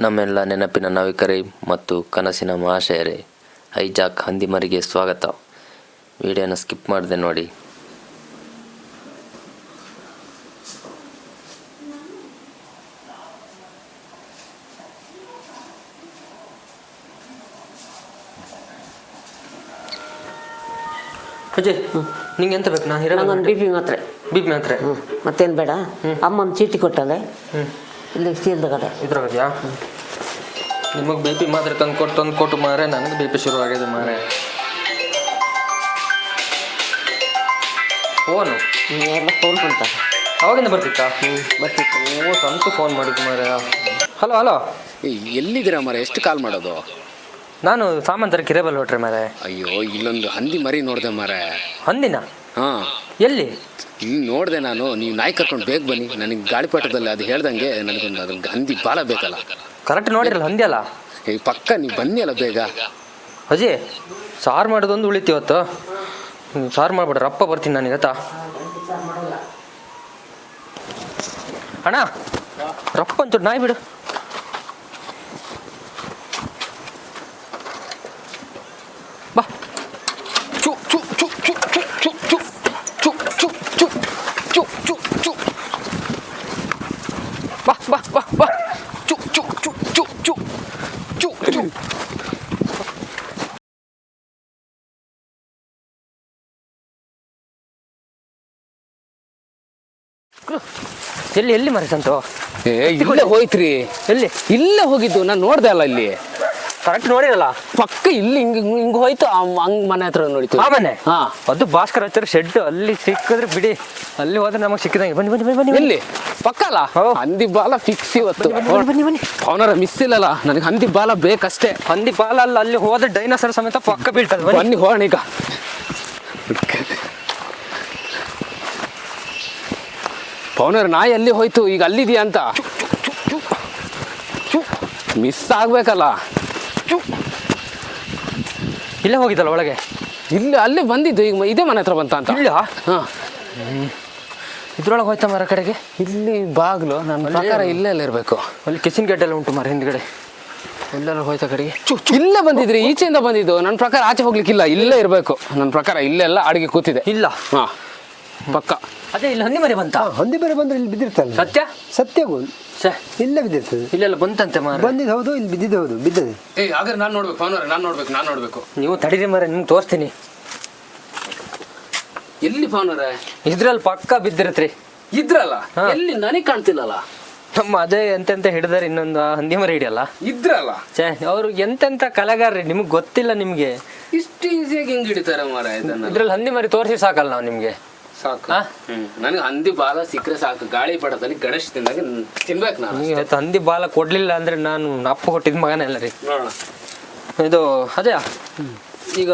ನಮ್ಮೆಲ್ಲ ನೆನಪಿನ ನಾವಿಕರೇ ಮತ್ತು ಕನಸಿನ ಮಹಾಶಯರೇ, ಹೈಜಾಕ್ ಹಂದಿಮರಿಗೆ ಸ್ವಾಗತ. ವಿಡಿಯೋನ ಸ್ಕಿಪ್ ಮಾಡಿದೆ ನೋಡಿ. ಅಜಯ್, ನಿಂಗೆ ಎಂತ ಬೇಕು? ನಾನು ಹೇಳ ನಂಗೊಂದು ಬಿ ಪಿ ಮಾತ್ರೆ ಮತ್ತೇನು ಬೇಡ. ಅಮ್ಮನ ಚೀಟಿ ಕೊಟ್ಟದೆ ಇಲ್ಲಿ ಸ್ಟೀಲ್ದಾಗದೆ ಇದ್ರಾಗದ್ಯಾ? ನಿಮಗೆ ಬಿ ಪಿ ಮಾತ್ರೆ ತಂದು ಕೊಟ್ಟು ಮಾರೆ, ನನಗೆ ಬಿ ಪಿ ಶುರು ಆಗಿದೆ ಮಾರೆ. ಫೋನು ಎಲ್ಲ ಫೋನ್ ಬಂತ, ಅವಾಗಿಂದ ಬರ್ತಿತ್ತಾ? ಬರ್ತಿತ್ತು. ಓ, ಸಂತು ಫೋನ್ ಮಾಡಿದ್ದು ಮಾರೆ. ಹಲೋ ಹಲೋ, ಎಲ್ಲಿದ್ದೀರಾ ಮಾರೆ? ಎಷ್ಟು ಕಾಲ್ ಮಾಡೋದು? ನಾನು ಸಾಮಂತರ ಕಿರೇಬಲ್ ಹೊಟ್ರೆ ಮಾರೆ. ಅಯ್ಯೋ, ಇಲ್ಲೊಂದು ಹಂದಿ ಮರಿ ನೋಡಿದೆ ಮಾರೆ. ಹಂದಿನ? ಹಾಂ. ಎಲ್ಲಿ? ಇಲ್ಲಿ ನೋಡಿದೆ ನಾನು. ನೀವು ನಾಯಿ ಕರ್ಕೊಂಡು ಬೇಗ ಬನ್ನಿ. ನನಗೆ ಗಾಳಿಪಾಠದಲ್ಲಿ ಅದು ಹೇಳ್ದಂಗೆ ನನಗೊಂದು ಅದ್ರಲ್ಲಿ ಹಂದಿ ಬಾಲ ಬೇಕಲ್ಲ. ಕರೆಕ್ಟ್ ನೋಡಿರಲ್ಲ ಹಂದಿ ಅಲ್ಲ? ಈ ಪಕ್ಕ ನೀವು ಬನ್ನಿ ಅಲ್ಲ ಬೇಗ. ಅಜಯ್, ಸಾರು ಮಾಡೋದೊಂದು ಉಳಿತು ಇವತ್ತು. ಸಾರು ಮಾಡ್ಬಿಡ್ರಿ, ರಪ್ಪ ಬರ್ತೀನಿ ನಾನು ಇವತ್ತ. ಅಣ್ಣ, ರಪ್ಪ ಒಂಚೂರು ನಾಯಿ ಬಿಡು. ಬಾ. ಚು ಚು ಚು ಚು ಚು ಚು ಚು ಚು ಚು ಚು ಚು ಚು ಚು ಬಾ ಬಾ ಬಾ ಬಾ. ಚು ಚು ಚು ಚು ಚು ಚು ಚು. ಎಲ್ಲಿ ಎಲ್ಲಿ ಮರಿ ಸಂತು? ಇಲ್ಲೇ ಹೋಯ್ತ್ರಿ. ಎಲ್ಲಿ? ಇಲ್ಲೇ ಹೋಗಿದ್ದು, ನಾನು ನೋಡ್ದೆ ಅಲ್ಲ. ಇಲ್ಲಿ ಕರೆಕ್ಟ್ ನೋಡಿರಲ್ಲ? ಪಕ್ಕ ಇಲ್ಲಿ ಹಿಂಗ್ ಹೋಯ್ತು. ಹಂಗ್ ಮನೆ ಹತ್ರ ನೋಡಿತು. ಆ ಮನೆ? ಹಾ, ಅದು ಭಾಸ್ಕರ್ ಹಚ್ಚಿರ ಶೆಡ್. ಅಲ್ಲಿ ಸಿಕ್ಕಿದ್ರೆ ಬಿಡಿ, ಅಲ್ಲಿ ಹೋದ್ರೆ ನಮಗೆ ಸಿಕ್ಕಿದಂಗೆ. ಬನ್ನಿ ಬನ್ನಿ ಬನ್ನಿ ಬನ್ನಿ. ಎಲ್ಲಿ? ಪಕ್ಕ ಅಲ್ಲ? ಹಂದಿ ಬಾಲ ಫಿಕ್ಸ್ ಇವತ್ತು. ಬನ್ನಿ ಬನ್ನಿ. ಅವನರ ಮಿಸ್ ಇಲ್ಲಲ್ಲ, ನನಗೆ ಹಂದಿ ಬಾಲ ಬೇಕಷ್ಟೇ. ಹಂದಿ ಬಾಲ ಅಲ್ಲ, ಅಲ್ಲಿ ಹೋದ್ರೆ ಡೈನೋಸರ್ ಸಮೇತ ಪಕ್ಕ ಬೀಳ್ತದೆ. ಬನ್ನಿ ಹೋಗೋಣ ಈಗ. ಪವನರ್, ನಾಯಿ ಅಲ್ಲಿ ಹೋಯ್ತು, ಈಗ ಅಲ್ಲಿದೆಯಾ ಅಂತ ಮಿಸ್ ಆಗ್ಬೇಕಲ್ಲ. ಇಲ್ಲೇ ಹೋಗಿದ್ದಲ್ಲ ಒಳಗೆ? ಇಲ್ಲಿ ಅಲ್ಲೇ ಬಂದಿದ್ದು, ಈಗ ಇದೇ ಮನೆ ಹತ್ರ ಬಂತ ಅಂತ. ಇಲ್ಲ? ಹಾಂ, ಇದ್ರೊಳಗೆ ಹೋಯ್ತಾ ಮರ ಕಡೆಗೆ? ಇಲ್ಲಿ ಬಾಗ್ಲು ನನ್ನ ಪ್ರಕಾರ ಇಲ್ಲೇ ಇರಬೇಕು. ಅಲ್ಲಿ ಕಿಚನ್ ಗೇಟ್ ಎಲ್ಲ ಉಂಟು ಮರ ಹಿಂದ್ಗಡೆ. ಎಲ್ಲೆಲ್ಲ ಹೋಯ್ತಾ ಕಡೆಗೆ? ಇಲ್ಲೇ ಬಂದಿದ್ರಿ, ಈಚೆಯಿಂದ ಬಂದಿದ್ದು. ನನ್ನ ಪ್ರಕಾರ ಆಚೆ ಹೋಗ್ಲಿಕ್ಕಿಲ್ಲ, ಇಲ್ಲೇ ಇರಬೇಕು. ನನ್ನ ಪ್ರಕಾರ ಇಲ್ಲೆಲ್ಲ ಅಡಿಗೆ ಕೂತಿದೆ. ಇಲ್ಲ? ಹಾಂ, ಪಕ್ಕ. ಅದೇ ಇಲ್ಲಿ ಹಂದಿ ಮರಿ ಬಂತ? ಹಂದಿ ಬೇರೆ ಬಂದ್ರೆ ಇಲ್ಲಿ ಬಿದ್ದಿರ್ತಲ್ಲ. ಸತ್ಯ? ಸತ್ಯಗೂ ಸೇ, ಇಲ್ಲೇ ಬಿದ್ದಿರ್ತದೆ. ಇಲ್ಲೆಲ್ಲ ಬಂತಂತೆ ಮಾರ. ಬಂದಿದ್ದು ಹೌದು, ಇಲ್ಲಿ ಬಿದ್ದಿದ್ದು ಹೌದು, ಬಿದ್ದದೆ. ಹಾಗಾದ್ರೆ ನಾನು ನೋಡ್ಬೇಕು ಪವನರ್, ನಾನು ನೋಡ್ಬೇಕು. ನೀವು ತಡೀರಿ ಮರ, ನಿಮ್ಗೆ ತೋರಿಸ್ತೀನಿ. ಎಲ್ಲಿ ಪವನರ? ಇದ್ರಲ್ಲಿ ಪಕ್ಕ ಬಿದ್ದಿರತ್ರಿ. ಇದ್ರಲ್ಲ? ಎಲ್ಲಿ? ನನಗೆ ಕಾಣ್ತಿಲ್ಲಲ್ಲ. ನಮ್ಮ ಅಜಯ್ ಎಂತೆಂತ ಹಿಡಿದಾರೆ, ಇನ್ನೊಂದು ಹಂದಿ ಮರಿ ಹಿಡಿಯಲ್ಲ. ಇದ್ರಲ್ಲ? ಛೇ, ಅವರು ಎಂತೆಂತ ಕಲೆಗಾರ್ರಿ, ನಿಮ್ಗೆ ಗೊತ್ತಿಲ್ಲ. ನಿಮ್ಗೆ ಇಷ್ಟು ಈಸಿಯಾಗಿ ಹೆಂಗ್ ಹಿಡಿತಾರೆ ಮಾರ ಇದನ್ನ? ಇದ್ರಲ್ಲಿ ಹಂದಿ ಮರಿ ತೋರಿಸಿ ಸಾಕಲ್ಲ ನಾವು ನಿಮ್ಗೆ. ಸಾಕು. ನನಗೆ ಹಂದಿ ಬಾಲ ಸಿಕ್ಕರೆ ಸಾಕು. ಗಾಳಿ ಪಟದಲ್ಲಿ ಗಣೇಶ್ ತಿಂದಾಗ ತಿನ್ಬೇಕು ನಾನು. ಇವತ್ತು ಹಂದಿ ಬಾಲ ಕೊಡ್ಲಿಲ್ಲ ಅಂದ್ರೆ ನಾನು ಅಪ್ಪ ಕೊಟ್ಟಿದ್ ಮಗನೇ ಅಲ್ಲ ರೀ. ನೋಡೋಣ. ಇದು ಅದೇ ಈಗ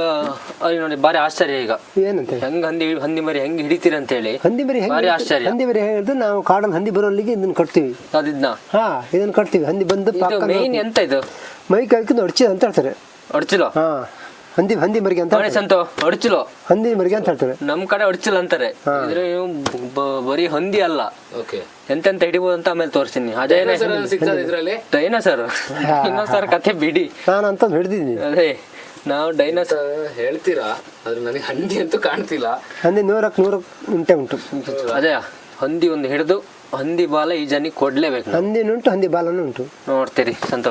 ನೋಡಿ, ಬಾರಿ ಆಶ್ಚರ್ಯ. ಈಗ ಏನಂತ ಹೆಂಗ್ ಹಂದಿ ಮರಿ ಹೆಂಗ್ ಹಿಡಿತೀರ ಅಂತ ಹೇಳಿ ಹಂದಿ ಮರಿ ಬಾರಿ ಆಶ್ಚರ್ಯ. ಹಂದಿ ಮರಿ ಹೇಳಿದ್ರೆ ನಾವು ಕಾಡಲ್ಲಿ ಹಂದಿ ಬರೋಲ್ಲಿಗೆ ಇದನ್ನ ಕಟ್ತೀವಿ. ಅದಿದ್ನ ಇದನ್ನ ಕಟ್ತೀವಿ. ಹಂದಿ ಬಂದು ಮೇನ್ ಎಂತ ಇದು ಮೈ ಕಾಯ್ಕೊಂಡು ಅಡ್ಚಿ ಅಂತ ಹೇಳ್ತಾರೆ. ಅಡ್ಚಿಲೋ? ಹಂದಿ ಮರಿಗೆ ಅಂತ ಸಂತು ಅಡ್ಚಿಲೋ, ಹಂದಿ ಮರಿಗೆ ಅಂತ ಹೇಳ್ತಾರೆ. ನಮ್ ಕಡೆ ಅಡ್ಚಿಲ್ ಅಂತಾರೆ. ಇದ್ರೆ ಬರೀ ಹಂದಿ ಅಲ್ಲ, ಎಂತೆಂತ ಹಿಡಿಬೋದು ಅಂತ ಆಮೇಲೆ ತೋರಿಸ್ತೀನಿ. ಅದೇ ಡೈನೋಸರ್. ಡೈನೋಸರ್ ಕತೆ ಬಿಡಿ, ನಾನು ಅಂತ ಹಿಡಿದಿದ್ದೀನಿ. ಅದೇ ನಾವು ಡೈನೋಸರ್ ಹೇಳ್ತೀರಾ, ಆದ್ರೆ ನನಗೆ ಹಂದಿ ಅಂತೂ ಕಾಣ್ತಿಲ್ಲ. ಹಂದಿ 100 ಉಂಟೆ ಉಂಟು. ಅದೇ ಹಂದಿ ಒಂದು ಹಿಡಿದು ಹಂದಿ ಬಾಲ ಈ ಜನಿಗೆ ಕೊಡ್ಲೇಬೇಕು. ಹಂದಿನುಂಟು, ಹಂದಿ ಬಾಲನು ಉಂಟು. ನೋಡ್ತೀರಿ ಸಂತ.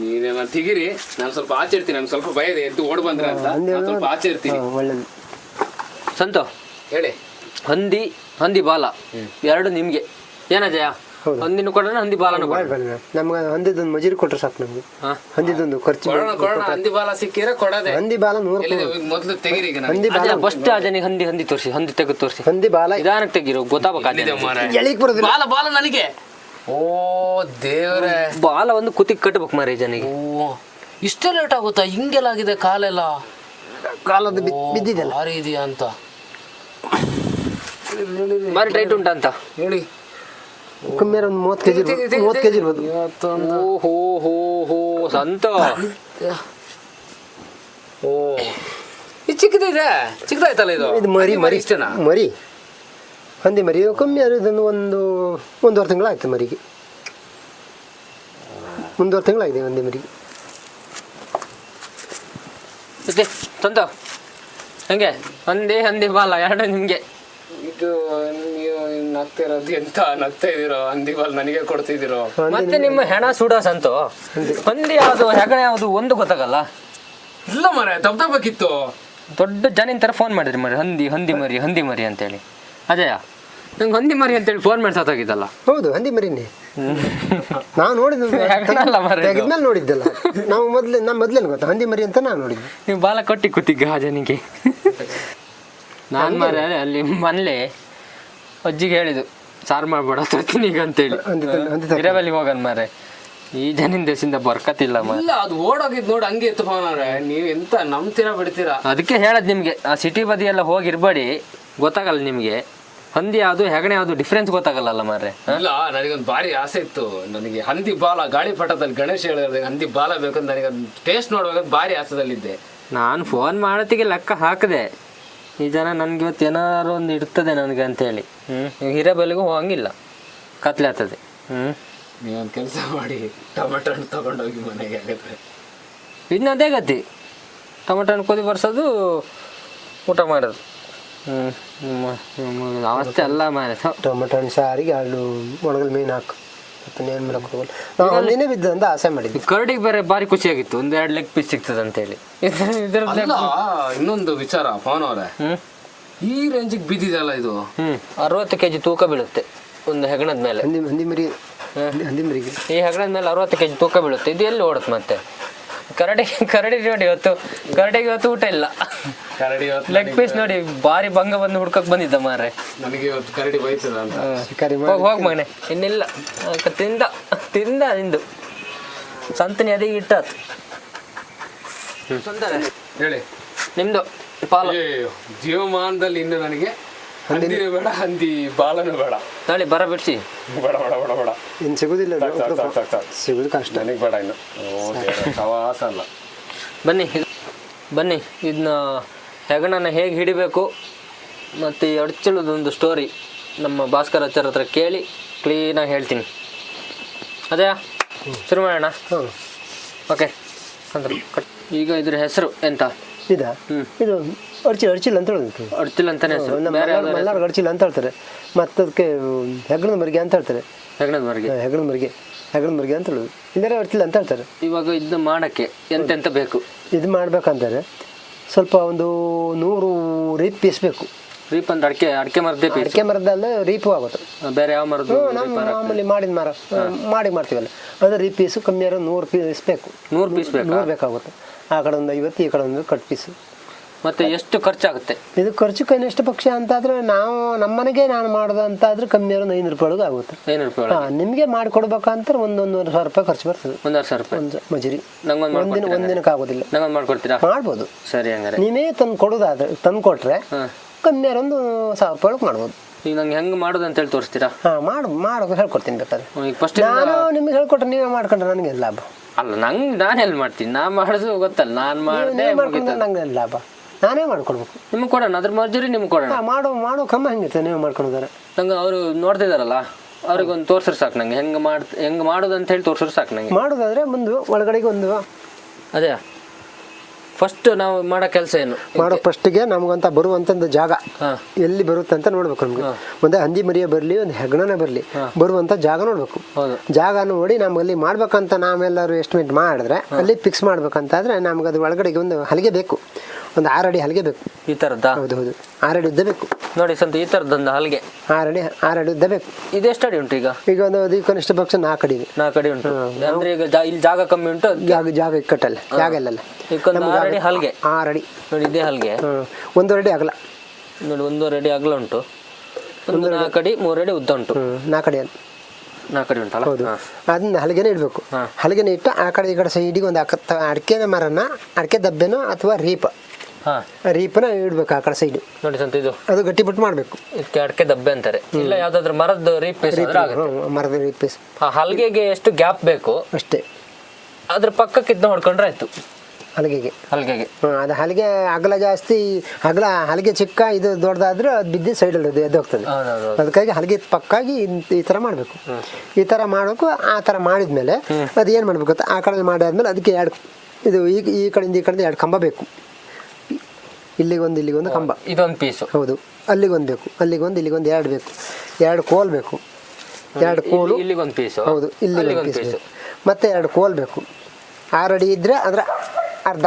ನೀನೇನ ತೆಗಿರಿ, ನಾನು ಸ್ವಲ್ಪ ಆಚೆ ಇರ್ತೀನಿ. ನನ್ಗೆ ಸ್ವಲ್ಪ ಭಯ ಇದೆ, ಎದ್ದು ಓಡ್ ಬಂದ್ರೆ ಅಂತ. ಸ್ವಲ್ಪ ಆಚೆ ಇರ್ತೀನಿ. ಒಳ್ಳೇದು. ಸಂತ ಹೇಳಿ. ಹಂದಿ ಬಾಲ ಎರಡು ನಿಮ್ಗೆ ಏನಜಯ? ಹಂದಿನ ಕೊಡೋಣ, ಹಂದಿ ಬಾಲನು ಕೊಡೋಣ. ನಮ್ಗೆ ಹಂದಿದೊಂದು ಮಜೂರಿ ಕೊಟ್ರೆ ಸಾಕು. ನಮ್ಗೆ ಹಂದಿದೊಂದು ಖರ್ಚು. ಹಂದಿ ಬಾಲ ಸಿಕ್ಕಿದ್ರೆ ಕೊಡೋದೆ. ಹಂದಿ ಬಾಲ 100 ಮೊದಲು ತೆಗಿರಿ. ಹಂದಿ ಬಾಲ ಫಸ್ಟ್ ಅಜನಿಗೆ ಹಂದಿ ತೋರಿಸಿ, ಹಂದಿ ತೆಗೆದು ತೋರಿಸಿ. ಹಂದಿ ಬಾಲ ನಿಧಾನಕ್ಕೆ ತೆಗಿರೋ, ಗೊತ್ತಾಗಬೇಕು. ಎಳಿಕ್ ಬರೋದಿಲ್ಲ. ಬಾಲ ನನಗೆ. ಓ ದೇವ್ರೆ, ಬಾಲ ಒಂದು ಕುತ್ತಿಗೆ ಕಟ್ಟಬೇಕು ಮಾರಿ ಜನಿಗೆ. ಓ, ಇಷ್ಟೇ ಲೇಟ್ ಆಗುತ್ತಾ? ಹಿಂಗೆಲ್ಲ ಆಗಿದೆ ಕಾಲೆಲ್ಲ? ಕಾಲದ ಬಿದ್ದಿದೆಲ್ಲ ಭಾರಿ ಇದೆಯಾ ಅಂತ ಬಾರಿ ಟೈಟ್ ಉಂಟಾ ಅಂತ ಹೇಳಿ. ಕಮ್ಮಿ ಒಂದು 30 ಕೆಜಿ ಇರ್ಬೋದು. ಹೋ ಸಂತ. ಓ, ಇದು ಚಿಕ್ಕದಿದೆ. ಚಿಕ್ಕದಾಯ್ತಲ್ಲ ಇದು? ಇದು ಮರಿ ಇಷ್ಟನಾ? ಮರಿ ಹಂದಿ ಮರಿ. ಕಮ್ಮಿ ಅದನ್ನು ಒಂದೂವರೆ ತಿಂಗಳಾಯ್ತು ಮರಿಗೆ. 1.5 ತಿಂಗಳಾಗಿದೆ ಹಂದಿ ಮರಿಗೆ. ಮತ್ತೆ ತಂದ ಹಂಗೆ ಹಂದಿ ಬಾಲ ಎರಡು ನಿಮಗೆ. ಇದು ನೀವು ನಗ್ತಿರೋದು ಎಂತ ನಗ್ತಾ ಇದೀರೋ? ಹಂದಿ ಬಾಲ್ ನನಗೆ ಕೊಡ್ತಿದ್ದೀರೋ? ಮತ್ತೆ ನಿಮ್ಮ ಹೆಣ ಸುಡೋ ಸಂತು ಹಂದಿ ಯಾವುದು ಹೆಗಣ ಯಾವುದು ಒಂದು ಗೊತ್ತಾಗಲ್ಲ. ಇಲ್ಲ ಮರೆ ದಬ್ಬೇಕಿತ್ತು. ದೊಡ್ಡ ಜನಿನ ಥರ ಫೋನ್ ಮಾಡಿದ್ರಿ ಮರಿ ಹಂದಿ ಮರಿ ಅಂತೇಳಿ. ಅಜಯ ನಂಗೆ ಹಂದಿ ಮರಿ ಅಂತೇಳಿ ಫೋನ್ ಮಾಡಿ ಸಾತಾಗಿದ್ದಲ್ಲ. ಹೌದು ಹಂದಿ ಮರಿನೇ ನಾವು ನೋಡಿದ್ವಿ. ತೆಗೆದ್ಮೇಲೆ ನೋಡಿದ್ದಲ್ಲ ನಾವು ಮೊದ್ಲೇನು ಗೊತ್ತಾ ಹಂದಿ ಮರಿ ಅಂತ ನಾವು ನೋಡಿದ್ವಿ. ನೀವು ಬಾಲ ಕೊಟ್ಟಿ ಕೂತಿದ್ಗ ಆ ಜನಿಗೆ. ನಾನು ಮಾರ ಅಲ್ಲಿ ಮನೇಲಿ ಅಜ್ಜಿಗೆ ಹೇಳಿದ್ದು ಸಾರು ಮಾಡ್ಬೇಡ ತರ್ತೀನಿ ಈಗ ಅಂತೇಳಿ. ಹಿರೇಬಲ್ಲಿ ಹೋಗನ್ ಮಾರೆ ಈ ಜನಿನ ದೇಶದಿಂದ ಬರ್ಕತ್ತಿಲ್ಲ ಇಲ್ಲ ಅದು ಓಡೋಗಿದ್ ನೋಡಿ ಹಂಗೆ ಎತ್ತು ಪವನವ್ರೆ. ನೀವು ಎಂತ ನಂಬ್ತೀರಾ ಬಿಡ್ತೀರಾ? ಅದಕ್ಕೆ ಹೇಳದ್ ನಿಮ್ಗೆ ಆ ಸಿಟಿ ಬದಿ ಎಲ್ಲ ಹೋಗಿರ್ಬೇಡಿ, ಗೊತ್ತಾಗಲ್ಲ ನಿಮ್ಗೆ ಹಂದಿ ಯಾವುದು ಹೆಗಣೆ ಯಾವುದು ಡಿಫ್ರೆನ್ಸ್ ಗೊತ್ತಾಗಲ್ಲ ಮಾರೆ. ಇಲ್ಲ ನನಗೊಂದು ಭಾರಿ ಆಸೆ ಇತ್ತು. ನನಗೆ ಹಂದಿ ಬಾಲ ಗಾಳಿಪಟದಲ್ಲಿ ಗಣೇಶ ಹೇಳಿದ್ರೆ ಹಂದಿ ಬಾಲ ಬೇಕಂತ ನನಗೆ ಟೇಸ್ಟ್ ನೋಡ್ಬೇಕಂತ ಭಾರಿ ಆಸೆದಲ್ಲಿದ್ದೆ. ನಾನು ಫೋನ್ ಮಾಡೋತ್ತಿಗೆ ಲೆಕ್ಕ ಹಾಕಿದೆ ಈ ಜನ ನನ್ಗೆ ಇವತ್ತು ಏನಾರು ಒಂದು ಇರ್ತದೆ ನನಗೆ ಅಂತೇಳಿ. ಹಿರೇಬಲ್ಲಿಗೂ ಹೋಗಂಗಿಲ್ಲ, ಕತ್ಲೆ ಆಗ್ತದೆ. ನೀವೊಂದು ಕೆಲಸ ಮಾಡಿ ಟೊಮೆಟೊ ಹಣ್ಣು ತಗೊಂಡೋಗಿ ಮನೆಗೆ ಆಗಿದ್ರೆ ಇನ್ನು ಅದೇ ಗತಿ. ಟೊಮೆಟೊ ಹಣ್ಣು ಕೊದಿ ಬರ್ಸೋದು, ಊಟ ಮಾಡೋದು. ಅವಸ್ಥೆ ಅಲ್ಲ ಮಾರೆ. ಟೊಮೆಟೊ ಹಣ್ಣು ಸಾರಿಗೆ ಅಲ್ಲೂ ಒಣಗಲ್ ಮೀನು ಹಾಕು ಏನು ಮಾಡಕ್ಕೆ ಹೋಗಲ್ಲ. ನಾವು ಹಂದಿನೇ ಬಿದ್ದ ಅಂತ ಆಸೆ ಮಾಡಿದ್ವಿ. ಕರಡಿಗೆ ಬೇರೆ ಭಾರಿ ಖುಷಿಯಾಗಿತ್ತು, 1-2 ಲೆಗ್ ಪೀಸ್ ಸಿಗ್ತದೆ ಅಂತೇಳಿ. ಇನ್ನೊಂದು ವಿಚಾರ ಪವನ್ ಅವರೇ, ಈ ರೇಂಜಿಗೆ ಬಿದ್ದಿದೆಯಲ್ಲ ಇದು. 60 kg ತೂಕ ಬೀಳುತ್ತೆ ಒಂದು ಹೆಗಣದ ಮೇಲೆ. ಹಂದಿ ಮರಿಗೆ ಈ ಹೆಗಣದ ಮೇಲೆ 60 kg ತೂಕ ಬೀಳುತ್ತೆ. ಇದು ಎಲ್ಲಿ ಓಡುತ್ತೆ ಮತ್ತೆ? ಕರಡಿ ನೋಡಿ ಕರಡಿಗೆ ಇವತ್ತು ಊಟ ಇಲ್ಲ. ಲೆಗ್ ಪೀಸ್ ನೋಡಿ ಭಾರಿ ಭಂಗ ಬಂದು ಹುಡ್ಕಕ್ ಬಂದಿದ್ದ ಮಾರೆ. ನನಗೆ ಇವತ್ತು ಕರಡಿ ಬೈತದ ಅಂತ. ಹೋಗ್ ಮಗನೆ ಇನ್ನಿಲ್ಲ ತಿಂದ ನಿಂದು ಸಂತನಿ ಅದೇ ಇಟ್ಟಾತು. ಹೇಳಿ ನಿಮ್ದು ಪಾಲು. ಜೀವಮಾನದಲ್ಲಿ ಇನ್ನು ನನಗೆ ಹಂದಿನೂ ಬೇಡ, ಹಂದಿ ಬಾಲನೂ ಬೇಡ. ನಾಳೆ ಬರ ಬಿಡ್ಸಿ. ಬೇಡ ಬೇಡ ಬೇಡ ಬೇಡ ಇನ್ನು ಸಿಗೋದಿಲ್ಲ, ಸಿಗೋದು ಕಷ್ಟ. ನನಗೆ ಬೇಡ ಇನ್ನು ಸವಾಸ ಅಲ್ಲ. ಬನ್ನಿ ಇದನ್ನ ಹೆಗಣನ ಹೇಗೆ ಹಿಡಿಬೇಕು ಮತ್ತು ಅಡ್ಚಲದೊಂದು ಸ್ಟೋರಿ ನಮ್ಮ ಭಾಸ್ಕರ್ ಆಚಾರ್ಯ ಹತ್ರ ಕೇಳಿ ಕ್ಲೀನಾಗಿ ಹೇಳ್ತೀನಿ. ಅದೇ ಶುರು ಮಾಡೋಣ. ಓಕೆ ಅಂದ್ರೆ ಈಗ ಇದ್ರ ಹೆಸರು ಎಂತ? ಇದು ಅಡ್ಚಿಲ್ ಅಂತ ಹೇಳುದು. ಅಡ್ಚಿಲ್ ಅಂತಾನೆ ಹೆಸರು. ಎಲ್ಲರೂ ಅಡ್ಚಿಲ್ ಅಂತ ಹೇಳ್ತಾರೆ. ಮತ್ತು ಅದಕ್ಕೆ ಹೆಗ್ಣದ ಮರಿಗೆ ಅಂತ ಹೇಳ್ತಾರೆ. ಹೆಗ್ಣದ ಮರಿಗೆ ಅಂತ ಹೇಳುದು. ಇಲ್ಲರೆ ಅಡ್ಚಿಲ್ ಅಂತ ಹೇಳ್ತಾರೆ. ಇವಾಗ ಇದನ್ನ ಮಾಡೋಕ್ಕೆ ಎಂತೆಂತ ಬೇಕು? ಇದು ಮಾಡ್ಬೇಕಂತಾರೆ ಸ್ವಲ್ಪ ಒಂದು 100 ರೀಪ್ ಪೀಸ್ ಬೇಕು. ರೀಪ್ ಅಂದ್ರೆ ಅಡಿಕೆ ಮರದ್ದೇ ಪೀಸ್? ಅಡಿಕೆ ಮರದಲ್ಲ ರೀಪು ಆಗುತ್ತೆ. ಬೇರೆ ಯಾವ ಮರದ್ದು? ನಮ್ಮ ಮಾಮೂಲಿ ಮಾಡಿದ ಮರ ಮಾಡ್ತೀವಲ್ಲ ಅದು ರೀಪ್ ಪೀಸು ಕಮ್ಮಿ 100 ಪೀಸ್ ಬೇಕು. 100 ಪೀಸ್ ಬೇಕು? 100 ಬೇಕಾಗುತ್ತೆ. ಆ ಕಡೆ ಒಂದು 50, ಈ ಕಡೆ ಒಂದು ಕಟ್ ಪೀಸು. ಮತ್ತೆ ಎಷ್ಟು ಖರ್ಚಾಗುತ್ತೆ ಇದು? ಖರ್ಚು ಕನಿಷ್ಠ ಪಕ್ಷ ಅಂತಾದ್ರೆ ನಾವು ನಮ್ಮನೆಗೆ ನಾನು ಮಾಡೋದು ಅಂತಾದ್ರೆ ಕಮ್ಮಿ 500 ರೂಪಾಯಿ ಆಗುತ್ತೆ. 500 ರೂಪಾಯಿ ನಿಮಗೆ ಮಾಡಿಕೊಡ್ಬೇಕಂದ್ರೆ 1,500 ರೂಪಾಯಿ ಖರ್ಚು ಬರ್ತದೆ. 1,000 ರೂಪಾಯಿ ಒಂದು ಮಜೂರಿ. ಒಂದಿನಕ್ಕೆ ಆಗೋದಿಲ್ಲ. ನಂಗೊಂದು ಮಾಡ್ಕೊಡ್ತೀರಾ? ಮಾಡ್ಬೋದು. ಸರಿ, ಹಂಗಾರೆ ನೀವೇ ತಂದು ಕೊಡೋದಾದ್ರೆ ತಂದು ಕೊಟ್ರೆ ಕಮ್ಮಿ 1,000 ರೂಪಾಯಿ ಮಾಡ್ಬೋದು. ಈಗ ನಂಗೆ ಹೆಂಗೆ ಮಾಡೋದು ಅಂತೇಳಿ ತೋರಿಸ್ತೀರಾ? ಮಾಡೋದು ಹೇಳ್ಕೊಡ್ತೀನಿ ಬೇಕಾದ್ರೆ. ಫಸ್ಟ್ ನಾನು ನಿಮ್ಗೆ ಹೇಳ್ಕೊಟ್ರೆ ನೀವೇ ಮಾಡ್ಕೊಂಡ್ರೆ ನನಗೆ ಲಾಭ ಅಲ್ಲ. ನಾನು ಎಲ್ಲಿ ಮಾಡ್ತೀನಿ? ನಾ ಮಾಡೋದು ಗೊತ್ತಲ್ಲ. ನಾನು ಮಾಡಿದೆ ನಂಗೆ ಲಾಭ. ನಾನೇ ಮಾಡ್ಕೊಡ್ಬೇಕು. ನಿಮ್ಗೆ ಕೊಡೋಣ, ಅದ್ರ ಮಜೂರಿ ನಿಮ್ಗೆ ಕೊಡೋಣ. ಮಾಡೋ ಕ್ರಮ ಹೆಂಗಿರ್ತದೆ ನೀವು ಮಾಡ್ಕೊಂಡಿದ್ದಾರೆ? ನಂಗೆ ಅವರು ನೋಡ್ತಿದಾರಲ್ಲ, ಅವ್ರಿಗೊಂದು ತೋರ್ಸ್ರೆ ಸಾಕು ನಂಗೆ. ಹೆಂಗೆ ಮಾಡೋದು ಅಂತ ಹೇಳಿ ತೋರ್ಸ್ರೆ ಸಾಕು ನಂಗೆ. ಮಾಡೋದಾದ್ರೆ ಒಂದು ಒಳಗಡೆಗೆ ಒಂದು ಅದೇ ಫಸ್ಟ್ ನಾವು ಮಾಡೋ ಕೆಲಸ ಏನು? ಮಾಡೋ ಫಸ್ಟಿಗೆ ನಮ್ಗಂತ ಬರುವಂತ ಜಾಗ ಎಲ್ಲಿ ಬರುತ್ತೆ ಅಂತ ನೋಡ್ಬೇಕು. ನಮ್ಗೆ ಒಂದು ಹಂದಿ ಮರಿಯ ಬರಲಿ, ಒಂದು ಹೆಗ್ಣನೇ ಬರಲಿ, ಬರುವಂತ ಜಾಗ ನೋಡ್ಬೇಕು. ಜಾಗ ನೋಡಿ ನಮ್ಗೆ ಅಲ್ಲಿ ಮಾಡ್ಬೇಕಂತ ನಾವೆಲ್ಲರೂ ಎಸ್ಟಿಮೇಟ್ ಮಾಡಿದ್ರೆ ಅಲ್ಲಿ ಫಿಕ್ಸ್ ಮಾಡ್ಬೇಕಂತಾದ್ರೆ ನಮ್ಗೆ ಅದ್ರ ಒಳಗಡೆಗೆ ಒಂದು ಹಲಿಗೆ ಬೇಕು. ಒಂದು 6 ಅಡಿ ಹಲಿಗೆ ಬೇಕು. ಈ ಥರದ್ದ? ಹೌದು 6 ಅಡಿ ಉದ್ದ ಬೇಕು ನೋಡಿ ಸಂತ. ಈ ಥರದ್ದೊಂದು ಹಲಿಗೆ 6 ಅಡಿ ಉದ್ದ ಬೇಕು. ಇದೆಷ್ಟು ಅಡಿ ಉಂಟು ಈಗ? ಈಗ ಒಂದು ಕನಿಷ್ಠ ಪಕ್ಷ 4 ಅಡಿ. 4 ಅಡಿ ಉಂಟು ಅಂದ್ರೆ ಈಗ ಇಲ್ಲಿ ಜಾಗ ಕಮ್ಮಿ ಉಂಟು. ಜಾಗ ಇಕ್ಕಟ್ಟಲ್ಲ, ಜಾಗ ಇಲ್ಲಲ್ಲ. 6 ಅಡಿ ಹಲ್ಗೆ. 6 ಅಡಿ ನೋಡಿ, ಇದೇ ಹಲ್ಗೆ 1 ಅಡಿ ಅಗಲ. ನೋಡಿ 1 ಅಡಿ ಅಗಲ ಉಂಟು, 4 ಅಡಿ 3 ಅಡಿ ಉದ್ದ ಉಂಟು. 4 ಅಡಿ 4 ಅಡಿ ಉಂಟಲ್ಲ? ಹೌದು. ಅದನ್ನ ಹಲಿಗೆನೇ ಇಡಬೇಕು. ಹಲಿಗೆನೇ ಇಟ್ಟು ಆ ಕಡೆ ಈ ಕಡೆ ಸೈಡಿಗೆ ಒಂದು ಅಡಿಕೆ ಮರನ, ಅಡಿಕೆ ದಬ್ಬೆನೋ ಅಥವಾ ರೀಪನ ಇಡ್ಬೇಕು ಆ ಕಡೆ ಸೈಡ್. ನೋಡಿ ಸಂತ, ಇದು ಅದು ಗಟ್ಟಿಬಿಟ್ಟು ಮಾಡಬೇಕು. ಇದಕ್ಕೆ ಅಡಿಕೆ ದಬ್ಬೆ ಅಂತಾರೆ. ಇಲ್ಲ ಯಾವ್ದಾದ್ರು ಮರದ ರೀಪ್ ಪೀಸ್? ಮರದ ರೀಪ್ ಪೀಸ್. ಹಲ್ಗೆಗೆ ಎಷ್ಟು ಗ್ಯಾಪ್ ಬೇಕು ಅಷ್ಟೇ. ಅದ್ರ ಪಕ್ಕಕ್ಕೆ ಇದನ್ನ ಹೊಡ್ಕೊಂಡ್ರೆ ಆಯ್ತು. ಹಲಗೆಗೆ. ಹಲ್ಗೆಗೆ. ಅದು ಹಲಗೆ ಅಗಲ ಜಾಸ್ತಿ, ಅಗಲ ಹಲಗೆ ಚಿಕ್ಕ, ಇದು ದೊಡ್ಡದಾದ್ರೆ ಅದು ಬಿದ್ದು ಸೈಡಲ್ಲಿ ಅದು ಎದ್ದೋಗ್ತದೆ. ಅದಕ್ಕಾಗಿ ಹಲಗೆ ಪಕ್ಕಾಗಿ ಈ ಥರ ಮಾಡಬೇಕು. ಈ ಥರ ಮಾಡಬೇಕು. ಆ ಥರ ಮಾಡಿದ್ಮೇಲೆ ಅದು ಏನು ಮಾಡಬೇಕು, ಆ ಕಡೆ ಮಾಡಾದ್ಮೇಲೆ ಅದಕ್ಕೆ ಎರಡು ಇದು ಈ ಕಡೆಯಿಂದ ಈ ಕಡೆಯಿಂದ ಎರಡು ಕಂಬ ಬೇಕು. ಇಲ್ಲಿಗೊಂದು ಕಂಬ, ಇದೊಂದು ಪೀಸು. ಹೌದು. ಅಲ್ಲಿಗೊಂದು ಬೇಕು, ಇಲ್ಲಿಗೊಂದು ಎರಡು ಬೇಕು. ಎರಡು ಕೋಲ್ ಬೇಕು. ಎರಡು ಕೋಲು ಇಲ್ಲಿಗೊಂದು ಪೀಸು. ಹೌದು, ಇಲ್ಲಿಗೊಂದು ಪೀಸು. ಮತ್ತೆ ಎರಡು ಕೋಲ್ ಬೇಕು. 6 ಅಡಿ ಇದ್ರೆ ಅದರ ಅರ್ಧ,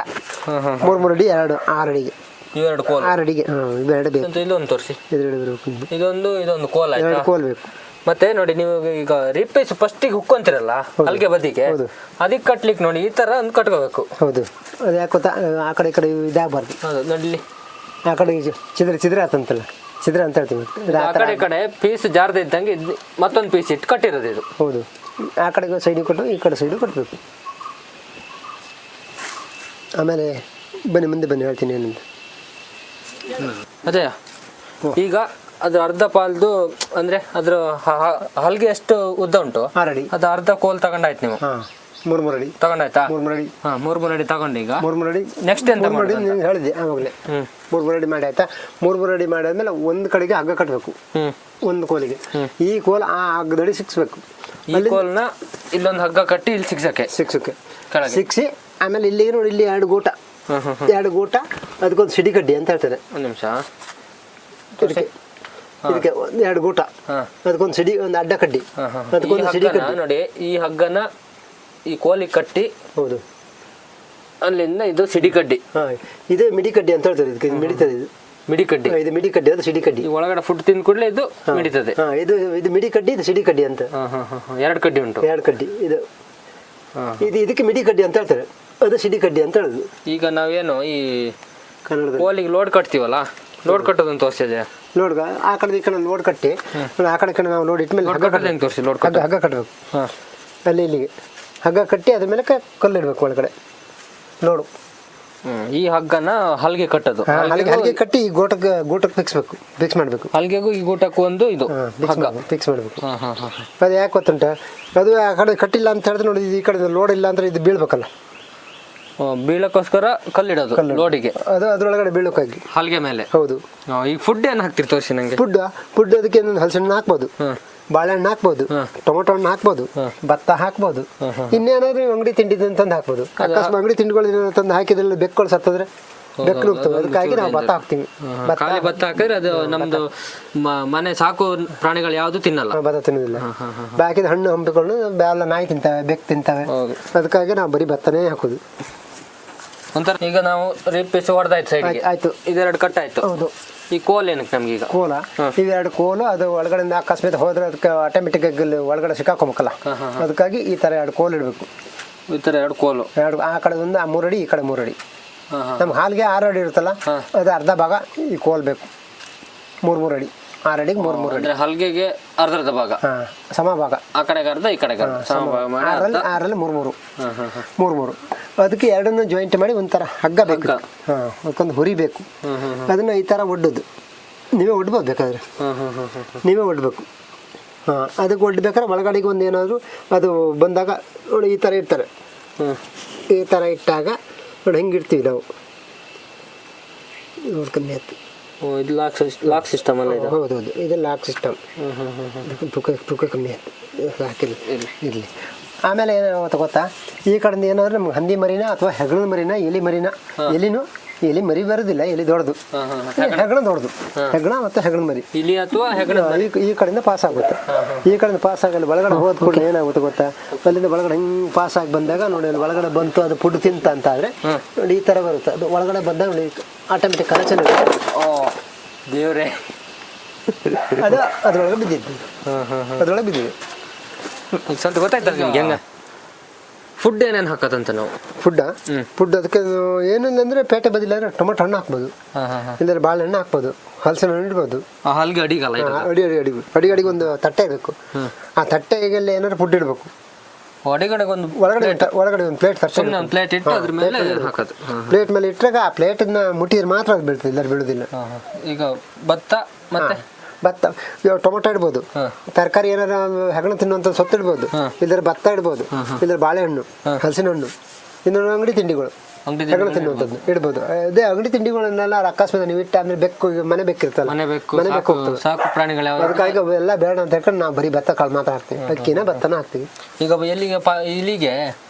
3 ಅಡಿ 2, 6 ಅಡಿಗೆ ಇವೆರಡು ಕೋಲ್. 6 ಅಡಿಗೆ ಇವೆರಡು ಬೇಕು. ಇದೊಂದು ತೋರಿಸಿ. ಇದೊಂದು ಇದೊಂದು ಕೋಲ್ ಆಯ್ತಾ? 2 ಕೋಲ್ ಬೇಕು. ಮತ್ತೆ ನೋಡಿ, ನೀವು ಈಗ ರಿಪ್ಪೇಸ್ ಫಸ್ಟಿಗೆ ಹುಕ್ಕೊಂತಿರಲ್ಲ ಹಲ್ಗೆ ಬದಿಗೆ, ಅದಕ್ಕೆ ಕಟ್ಲಿಕ್ಕೆ ನೋಡಿ ಈ ತರ ಒಂದು ಕಟ್ಕೋಬೇಕು. ಹೌದು. ಅದು ಯಾಕೆ ಗೊತ್ತಾ, ಆ ಕಡೆ ಈ ಕಡೆ ಇದಾಗಬಾರ್ದು. ಹೌದು ನೋಡಿ, ಆ ಕಡೆ ಚಿದ್ರ ಆತಂತಲ್ಲ, ಚಿದ್ರ ಅಂತ ಹೇಳ್ತೀವಿ. ಆ ಕಡೆ ಪೀಸ್ ಜಾರ್ದ ಇದ್ದಂಗೆ ಮತ್ತೊಂದು ಪೀಸ್ ಇಟ್ಟು ಕಟ್ಟಿರೋದು ಇದು. ಹೌದು. ಆ ಕಡೆಗೆ ಸೈಡಿಗೆ ಕೊಟ್ಟು ಈ ಕಡೆ ಸೈಡು ಕಟ್ಟಬೇಕು. ಆಮೇಲೆ ಮುಂದೆ ಬನ್ನಿ ಹೇಳ್ತೀನಿ ಏನಂತ. ಅದೇ ಈಗ ಅದ್ರ ಅರ್ಧ ಪಾಲ್ದು ಅಂದ್ರೆ ಅದ್ರ ಹಲ್ಗೆ ಎಷ್ಟು ಉದ್ದ ಉಂಟು, 6 ಅಡಿ. ಅದು ಅರ್ಧ ಕೋಲ್ ತಗೊಂಡಾಯ್ತು ನೀವು. 3 ಅಡಿ ತಗೊಂಡಾಯ್ತಾ? 3 ಅಡಿ. 3 ಅಡಿ ತಗೊಂಡು ಈಗ 3 ಅಡಿ ನೆಕ್ಸ್ಟ್ ಎಂತ ಮಾಡಿ ನೀವು ಹೇಳಿದೆ ಆವಾಗಲೇ. 3 ಅಡಿ ಮಾಡಿ ಆಯ್ತಾ. 3 ಅಡಿ ಮಾಡಾದ್ಮೇಲೆ ಒಂದು ಕಡೆಗೆ ಹಗ್ಗ ಕಟ್ಟಬೇಕು, ಒಂದು ಕೋಲಿಗೆ. ಈ ಕೋಲ್ ಆ ಹಗ್ಗದಡಿ ಸಿಕ್ಸ್ಬೇಕು. ಈ ಕೋಲ್ನ ಇಲ್ಲೊಂದು ಹಗ್ಗ ಕಟ್ಟಿ ಇಲ್ಲಿ ಸಿಕ್ಸಕ್ಕೆ ಸಿಕ್ಸಿ ಆಮೇಲೆ ಇಲ್ಲಿಗೆ ನೋಡಿ, ಇಲ್ಲಿ 2 ಗೂಟ, 2 ಗೂಟ, ಅದಕ್ಕೊಂದು ಸಿಡಿ ಕಡ್ಡಿ ಅಂತ ಹೇಳ್ತಾರೆ. ಒಂದು ನಿಮಿಷ. ಇದಕ್ಕೆ 2 ಗೂಟ, ಅದಕ್ಕೊಂದು ಸಿಡಿ, ಒಂದು ಅಡ್ಡ ಕಡ್ಡಿ, ಅದಕ್ಕೊಂದು ಸಿಡಿ ಕಡ್ಡಿ. ನೋಡಿ, ಈ ಹಗ್ಗನ ಈ ಕೋಲಿಗೆ ಕಟ್ಟಿ, ಹೌದು, ಅಲ್ಲಿಂದ ಇದು ಸಿಡಿ ಕಡ್ಡಿ. ಇದು ಮಿಡಿ ಕಡ್ಡಿ ಅಂತ ಹೇಳ್ತಾರೆ. ಇದಕ್ಕೆ ಮಿಡಿತದೆ. ಇದು ಮಿಡಿ ಕಡ್ಡಿ. ಇದು ಮಿಡಿ ಕಡ್ಡಿ, ಅದು ಸಿಡಿ ಕಡ್ಡಿ. ಒಳಗಡೆ ಫುಡ್ ತಿಂದ ಕೂಡಲೇ ಇದು ಮಿಡಿತದೆ. ಇದು ಮಿಡಿ ಕಡ್ಡಿ, ಇದು ಸಿಡಿ ಕಡ್ಡಿ ಅಂತ. 2 ಕಡ್ಡಿ ಉಂಟು. 2 ಕಡ್ಡಿ. ಇದಕ್ಕೆ ಮಿಡಿ ಕಡ್ಡಿ ಅಂತ ಹೇಳ್ತಾರೆ, ಅದು ಸಿಡಿ ಕಡ್ಡಿ ಅಂತ ಹೇಳುದು. ಈಗ ನಾವೇನು ಈ ಕನ್ನಡದಲ್ಲಿ ಕೋಲಿಗೆ ಲೋಡ್ ಕಟ್ತೀವಲ್ಲ, ಲೋಡ್ ಕಟ್ಟೋದನ್ನು ತೋರಿಸಿದೆ. ಲೋಡ್ ಆ ಕಡೆ ಈ ಕಡೆ ಲೋಡ್ ಕಟ್ಟಿ, ಆ ಕಡೆ ನಾವು ಲೋಡ್ ಇಟ್ಮೇಲೆ ಹಗ್ಗ ತೋರಿಸಿ. ಲೋಡ್ ಹಗ್ಗ ಕಟ್ಟಬೇಕು. ಅಲ್ಲಿ ಇಲ್ಲಿಗೆ ಹಗ್ಗ ಕಟ್ಟಿ ಅದ್ರ ಮೇಲೆ ಕಲ್ಲು ಇಡಬೇಕು ಒಳಗಡೆ ಲೋಡು. ಈ ಹಗ್ಗನ ಹಲ್ಗೆ ಕಟ್ಟೋದು. ಹಲ್ಗೆ ಕಟ್ಟಿ ಈ ಗೂಟಕ್ಕೆ ಫಿಕ್ಸ್ ಮಾಡಬೇಕು. ಹಲ್ಗೆಗೂ ಈ ಗೂಟಕ್ಕೂ ಒಂದು ಇದು ಫಿಕ್ಸ್ ಮಾಡಬೇಕು. ಅದು ಯಾಕೆ ಗೊತ್ತುಂಟ, ಅದು ಆ ಕಡೆ ಕಟ್ಟಿಲ್ಲ ಅಂತ ಹೇಳಿದ್ರೆ ನೋಡಿ, ಈ ಕಡೆ ಲೋಡ್ ಇಲ್ಲ ಅಂದ್ರೆ ಇದು ಬೀಳ್ಬೇಕಲ್ಲ, ಬೀಳಕ್ಕೋಸ್ಕರ ಕಲ್ಲಿಡೋದು ಲೋಡಿಗೆ. ಅದು ಅದ್ರೊಳಗಡೆ ಬೀಳೋಕ್ಕಾಗಿ ಹಲ್ಗೆ ಮೇಲೆ. ಹೌದು. ಈಗ ಫುಡ್ ಏನು ಹಾಕ್ತಿರಿ ತೋರಿಸಿ ನಂಗೆ. ಫುಡ್ ಅದಕ್ಕೆ ಹಲಸಣ್ಣು ಹಾಕ್ಬೋದು, ಬಾಳೆಹಣ್ಣು ಹಾಕ್ಬೋದು, ಟೊಮೊಟೊ ಹಣ್ಣು ಹಾಕ್ಬೋದು, ಭತ್ತ ಹಾಕ್ಬೋದು, ಇನ್ನೇನಾದ್ರೂ ಅಂಗಡಿ ತಿಂಡಿ ತಂದು ಹಾಕ್ಬೋದು. ಅಕಸ್ಮಾತ್ ಅಂಗಡಿ ತಿಂಡಿಗಳು ತಂದು ಹಾಕಿದ್ರೆ ಬೆಕ್ಕಳು ಸತ್ತದ್ರೆ ಬೆಕ್ಕು ನುಗ್ತವೆ. ಅದಕ್ಕಾಗಿ ನಾವು ಭತ್ತ ಹಾಕ್ತೀವಿ. ಖಾಲಿ ಭತ್ತ ಹಾಕಿದ್ರೆ ಅದು ನಮ್ದು ಮನೆ ಸಾಕು ಪ್ರಾಣಿಗಳು ಯಾವುದು ತಿನ್ನಲ್ಲ, ಭತ್ತ ತಿನ್ನೋದಿಲ್ಲ. ಬಾಕಿದ ಹಣ್ಣು ಹಂಪಿಕೊಂಡು ಎಲ್ಲ ನಾಯಿ ತಿಂತವೆ, ಬೆಕ್ಕು ತಿಂತವೆ. ಅದಕ್ಕಾಗಿ ನಾವು ಬರೀ ಭತ್ತನೇ ಹಾಕೋದು. ಒಂಥರ ಈಗ ನಾವು ರಿಪ್ಪೀಸ್ ಹೊಡೆದಾಯ್ತು ಸೈಡ್ಗೆ, ಆಯ್ತು. ಇದೆರಡು ಕಟ್ ಆಯ್ತು. ಹೌದು. ಈ ಕೋಲ್ ಏನಕ್ಕೆ ನಮ್ಗೆ ಈಗ? ಕೋಲ ಇವೆರಡು ಕೋಲು, ಅದು ಒಳಗಡೆಯಿಂದ ಅಕಸ್ಮಾತ್ ಹೋದ್ರೆ ಅದಕ್ಕೆ ಆಟೋಮೆಟಿಕ್ ಆಗಿ ಒಳಗಡೆ ಸಿಕ್ಕಾಕೊಬೇಕಲ್ಲ, ಅದಕ್ಕಾಗಿ ಈ ಥರ 2 ಕೋಲ್ ಇಡಬೇಕು. ಈ ಥರ 2 ಕೋಲು, ಆ ಕಡೆ ಒಂದು 3 ಅಡಿ, ಈ ಕಡೆ 3 ಅಡಿ. ನಮ್ಮ ಹಾಲಿಗೆ 6 ಅಡಿ ಇರುತ್ತಲ್ಲ, ಅದು ಅರ್ಧ ಭಾಗ ಈ ಕೋಲ್ ಬೇಕು. 3 ಅಡಿ, 6 ಅಡಿಗೆ 3 ಅಡಿ. ಹಲ್ಗೆಗೆ ಅರ್ಧ ಭಾಗ, ಸಮ ಭಾಗ, ಆ ಕಡೆಗೆ ಅರ್ಧ ಈ ಕಡೆಗೆ ಅರ್ಧ, ಸಮ ಭಾಗ ಮಾಡಿ 6ರಲ್ಲಿ 3 ಅದಕ್ಕೆ 2 ಜಾಯಿಂಟ್ ಮಾಡಿ ಒಂಥರ ಹಗ್ಗ ಬೇಕು. ಅದಕ್ಕೊಂದು ಹುರಿ ಬೇಕು. ಅದನ್ನ ಈ ಥರ ಒಡ್ಡೋದು, ನೀವೇ ಒಡ್ಬೋದು ಬೇಕಾದ್ರೆ, ನೀವೇ ಒಡ್ಬೇಕು. ಅದಕ್ಕೆ ಒಡ್ಬೇಕಾದ್ರೆ ಒಳಗಡೆಗೆ ಒಂದು ಏನಾದರೂ ಅದು ಬಂದಾಗ ನೋಡಿ ಈ ಥರ ಇರ್ತಾರೆ. ಈ ಥರ ಇಟ್ಟಾಗ ನೋಡಿ ಹೆಂಗೆ ಇಡ್ತೀವಿ ನಾವು, ನೋಡಿ ಕಮ್ಮಿ ಆಯ್ತು. ಇದು ಲಾಕ್ ಸಿಸ್ಟಮ್ ಅಲ್ಲ ಇದು? ಹೌದೌದು, ಇದು ಲಾಕ್ ಸಿಸ್ಟಮ್. ತೂಕ ಕಮ್ಮಿ ಆಯ್ತು, ಹಾಕಿಲ್ಲ ಇರಲಿ. ಆಮೇಲೆ ಏನಾಗುತ್ತೆ ಗೊತ್ತಾ, ಈ ಕಡೆಯಿಂದ ಏನಾದ್ರು ನಮ್ಗೆ ಹಂದಿ ಮರಿನ ಅಥವಾ ಹೆಗಣದ ಮರಿನ, ಎಲಿ ಮರಿನ, ಎಲಿ ಮರಿ ಬರೋದಿಲ್ಲ, ಎಲಿ ದೊಡ್ಡದು, ಹೆಗಣ ದೊಡ್ಡದು, ಹೆಗಣ ಮತ್ತು ಹೆಗಣ ಮರಿ, ಇಲಿ ಅಥವಾ ಹೆಗಣ ಈ ಕಡೆಯಿಂದ ಪಾಸ್ ಆಗುತ್ತೆ. ಈ ಕಡೆಯಿಂದ ಪಾಸ್ ಆಗಲ್ಲ, ಒಳಗಡೆ ಹೋದ್ಕೊಂಡು ಏನಾಗುತ್ತೆ ಗೊತ್ತಾ, ಅಲ್ಲಿಂದ ಒಳಗಡೆ ಹೆಂಗೆ ಪಾಸ್ ಆಗಿ ಬಂದಾಗ ನೋಡಿ, ಅಲ್ಲಿ ಒಳಗಡೆ ಬಂತು ಅದು ಫುಡ್ ತಿಂತ ಅಂತ ಆದರೆ ನೋಡಿ ಈ ಥರ ಬರುತ್ತೆ. ಅದು ಒಳಗಡೆ ಬಂದಾಗ ನೋಡಿ ಆಟೋಮೆಟಿಕ್ ಕನೆಕ್ಷನ್ ಇರುತ್ತೆ. ದೇವ್ರೆ, ಅದು ಅದ್ರೊಳಗೆ ಬಿದ್ದಿದ್ದು, ಅದ್ರೊಳಗೆ ಬಿದ್ದಿದೆ. ಸ್ವಲ್ಪ ಗೊತ್ತಾಯ್ತಲ್ಲ ನಿಮ್ಗೆ ಹೆಂಗ ಫುಡ್ ಏನೇನು ಹಾಕೋದಂತ ನಾವು? ಫುಡ್ ಅದಕ್ಕೆ ಏನಿಲ್ಲ ಅಂದರೆ ಪೇಟೆ ಬದಿಲ್ಲ ಅಂದರೆ ಟೊಮೊಟೊ ಹಣ್ಣು ಹಾಕ್ಬೋದು, ಇಲ್ಲಾಂದ್ರೆ ಬಾಳೆಹಣ್ಣು ಹಾಕ್ಬೋದು, ಹಲಸಿನ ಹಣ್ಣು ಇಡ್ಬೋದು. ಹಲ್ಗೆ ಅಡಿಗಲ್ಲ, ಅಡಿಗೆ ಒಂದು ತಟ್ಟೆ ಇರಬೇಕು. ಆ ತಟ್ಟೆಗೆ ಏನಾದ್ರು ಫುಡ್ ಇಡಬೇಕು. ಒಳಗಡೆ ಒಂದು ಪ್ಲೇಟ್ ತರ್ತೀನಿ, ಒಂದು ಪ್ಲೇಟ್ ಇಟ್ಟು ಅದ್ರ ಮೇಲೆ ಹಾಕೋದು. ಪ್ಲೇಟ್ ಮೇಲೆ ಇಟ್ಟಾಗ ಆ ಪ್ಲೇಟನ್ನ ಮುಟ್ಟಿದ್ರೆ ಮಾತ್ರ ಅದು ಬೀಳ್ತದೆ, ಇಲ್ಲಾರು ಬೀಳೋದಿಲ್ಲ. ಈಗ ಭತ್ತ ಮತ್ತೆ ಟೊಮೊಟೊ ಇಡ್ಬೋದು, ತರಕಾರಿ ಏನಾರ ಹೆಗಣ ತಿನ್ನುವಂಥ ಸೊತ್ತು ಇಡ್ಬೋದು, ಇಲ್ಲದ್ರೆ ಭತ್ತ ಇಡ್ಬೋದು, ಇಲ್ಲದ್ರೆ ಬಾಳೆಹಣ್ಣು, ಹಲಸಿನ ಹಣ್ಣು, ಇನ್ನೊಂದು ಅಂಗಡಿ ತಿಂಡಿಗಳು ಹೆಗಣ ತಿನ್ನುವಂಥದ್ದು ಇಡ್ಬೋದು. ಅದೇ ಅಂಗಡಿ ತಿಂಡಿಗಳನ್ನೆಲ್ಲ ಅಕಸ್ಮಾತ್ ನೀವು ಇಟ್ಟು ಆಮೇಲೆ ಬೆಕ್ಕು ಮನೆ ಬೆಕ್ಕಿರ್ತಲ್ಲ, ಮನೆ ಬೇಕು ಸಾಕು ಪ್ರಾಣಿಗಳು ಯಾವ ಅದಕ್ಕಾಗಿ ಅವೆಲ್ಲ ಬೇಡ ಅಂತ ಹೇಳ್ಕೊಂಡು ನಾವು ಬರೀ ಭತ್ತ ಕಾಳು ಮಾತ್ರ ಹಾಕ್ತೀವಿ, ಅಕ್ಕಿನ ಭತ್ತನ ಹಾಕ್ತೀವಿ. ಈಗ ಎಲ್ಲಿಗೆ ಇಲ್ಲಿಗೆ